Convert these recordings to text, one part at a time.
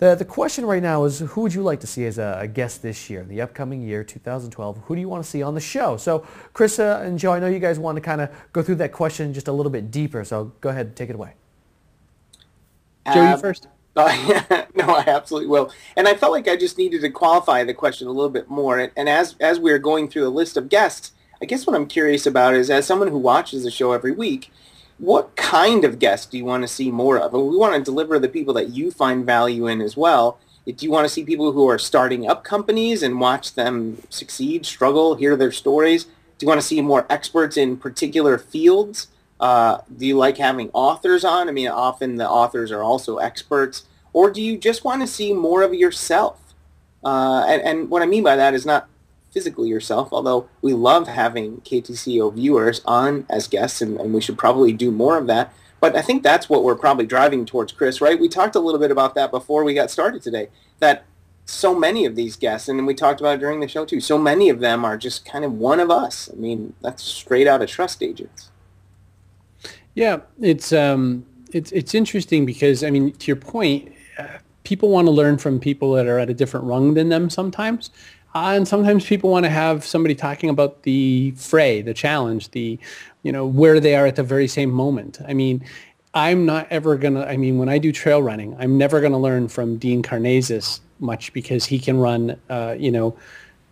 The question right now is, who would you like to see as a guest this year, the upcoming year, 2012? Who do you want to see on the show? So, Chris and Joe, I know you guys want to kind of go through that question just a little bit deeper, so go ahead and take it away. Joe, you first. No, I absolutely will. And I felt like I just needed to qualify the question a little bit more. And as we are going through the list of guests, I guess what I'm curious about is, as someone who watches the show every week, what kind of guests do you want to see more of? And we want to deliver the people that you find value in as well. Do you want to see people who are starting up companies and watch them succeed, struggle, hear their stories? Do you want to see more experts in particular fields? Do you like having authors on? I mean, often the authors are also experts. Or do you just want to see more of yourself? And what I mean by that is not physically yourself, although we love having KTCO viewers on as guests, and we should probably do more of that. But I think that's what we're probably driving towards, Chris, right? We talked a little bit about that before we got started today, that so many of these guests, and we talked about it during the show too, so many of them are just kind of one of us. I mean, that's straight out of Trust Agents. Yeah, it's interesting because, I mean, to your point, people want to learn from people that are at a different rung than them sometimes. And sometimes people want to have somebody talking about the fray, the challenge, where they are at the very same moment. I mean, I'm not ever going to, when I do trail running, I'm never going to learn from Dean Karnazes much because he can run,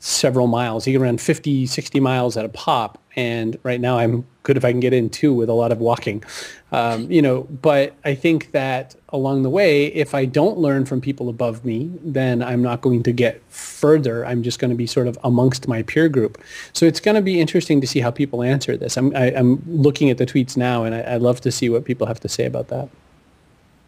several miles. He can run 50, 60 miles at a pop. And right now I'm good if I can get in 2 with a lot of walking. But I think that along the way, if I don't learn from people above me, then I'm not going to get further. I'm just going to be sort of amongst my peer group. So it's going to be interesting to see how people answer this. I'm looking at the tweets now, and I'd love to see what people have to say about that.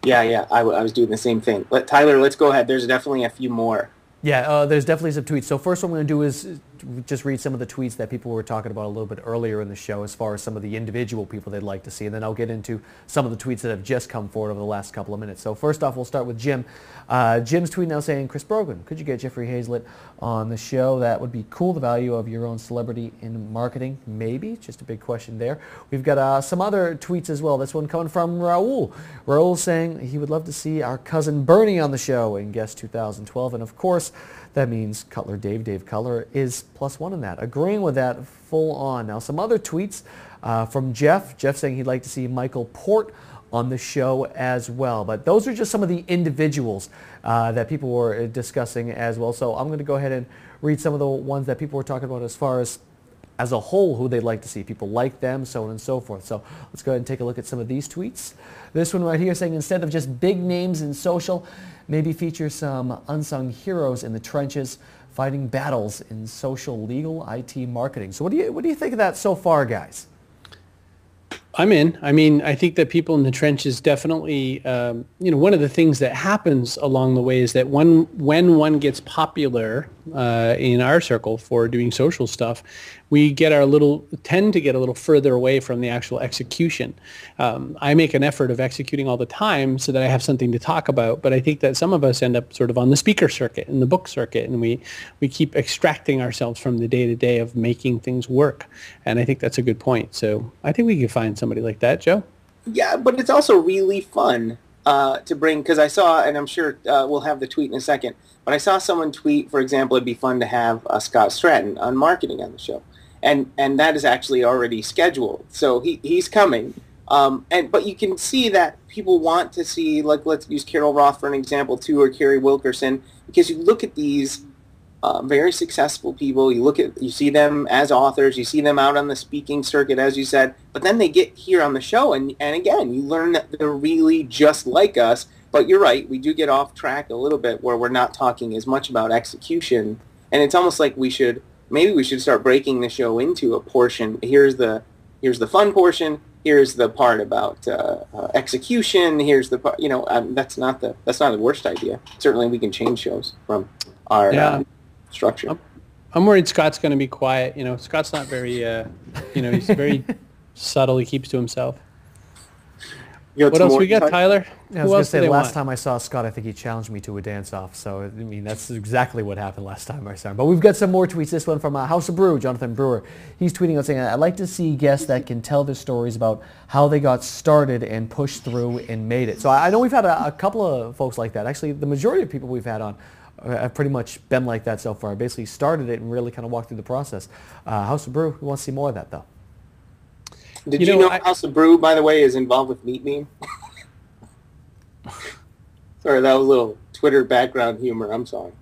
Yeah, I was doing the same thing. Tyler, let's go ahead. There's definitely a few more. Yeah, there's definitely some tweets. So first what I'm going to do is just read some of the tweets that people were talking about a little bit earlier in the show as far as some of the individual people they'd like to see, and then I'll get into some of the tweets that have just come forward over the last couple of minutes. So first off, we'll start with Jim. Jim's tweet now saying, Chris Brogan, could you get Jeffrey Hazlett on the show? That would be cool. The value of your own celebrity in marketing, maybe. Just a big question there. We've got some other tweets as well. This one coming from Raul. Raul saying he would love to see our cousin Bernie on the show in Guest 2012, and of course, that means Cutler Dave Cutler is +1 in that. Agreeing with that full on. Now some other tweets from Jeff. Jeff saying he'd like to see Michael Port on the show as well. But those are just some of the individuals that people were discussing as well. So I'm going to go ahead and read some of the ones that people were talking about as far as a whole, who they'd like to see. People like them, so on and so forth. So let's go ahead and take a look at some of these tweets. This one right here saying instead of just big names in social, maybe feature some unsung heroes in the trenches fighting battles in social, legal, IT, marketing. So what do you think of that so far, guys? I'm in. I think that people in the trenches definitely, one of the things that happens along the way is that when one gets popular in our circle for doing social stuff, we tend to get a little further away from the actual execution. I make an effort of executing all the time so that I have something to talk about, but I think that some of us end up sort of on the speaker circuit and the book circuit, and we keep extracting ourselves from the day-to-day of making things work, and I think that's a good point. So I think we can find somebody like that, Joe. Yeah, but it's also really fun to bring, because I saw, and I'm sure we'll have the tweet in a second, but I saw someone tweet, for example, it'd be fun to have Scott Stratton on marketing on the show. And that is actually already scheduled. So he's coming. But you can see that people want to see, like, let's use Carol Roth for an example too, or Carrie Wilkerson, because you look at these very successful people, you see them as authors, you see them out on the speaking circuit, as you said, but then they get here on the show, and again, you learn that they're really just like us. But you're right, we do get off track a little bit where we're not talking as much about execution, and it's almost like maybe we should start breaking the show into a portion. Here's the fun portion. Here's the part about execution. Here's the part. That's not the worst idea. Certainly, we can change shows from our structure. I'm worried Scott's going to be quiet. Scott's not very. He's very subtle. He keeps to himself. What else we got, Tyler? Yeah, I was going to say, the last time I saw Scott, I think he challenged me to a dance-off. So, I mean, that's exactly what happened last time I saw him. But we've got some more tweets. This one from House of Brew, Jonathan Brewer. He's tweeting out saying, I'd like to see guests that can tell their stories about how they got started and pushed through and made it. So I know we've had a couple of folks like that. Actually, the majority of people we've had on have pretty much been like that so far. Basically started it and really kind of walked through the process. House of Brew, we want to see more of that, though. Did you know House of Brew, by the way, is involved with Meat Meme? Sorry, that was a little Twitter background humor. I'm sorry.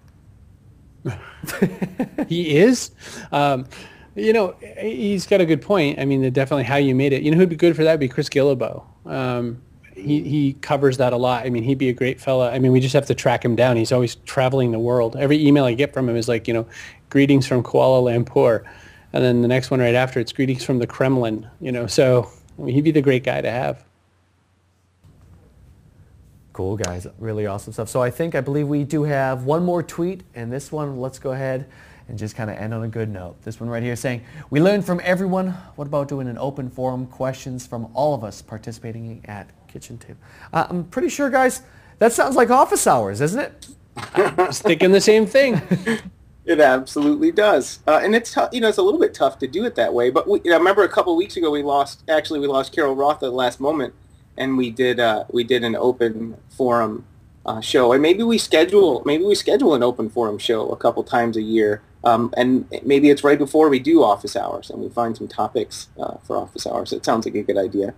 He is? He's got a good point. I mean, definitely how you made it. You know who'd be good for that would be Chris Gillibo. He covers that a lot. I mean, he'd be a great fella. I mean, we just have to track him down. He's always traveling the world. Every email I get from him is like, greetings from Kuala Lumpur. And then the next one right after, it's greetings from the Kremlin. So I mean, he'd be the great guy to have. Cool, guys. Really awesome stuff. So I believe we do have one more tweet, and this one, let's go ahead and just kind of end on a good note. This one right here saying, we learned from everyone. What about doing an open forum, questions from all of us participating at Kitchen Table? I'm pretty sure, guys, that sounds like office hours, isn't it? I was thinking the same thing. It absolutely does, and it's tough. It's a little bit tough to do it that way. But I remember a couple of weeks ago we lost Carol Roth at the last moment, and we did an open forum show. And maybe we schedule an open forum show a couple times a year, and maybe it's right before we do office hours, and we find some topics for office hours. It sounds like a good idea.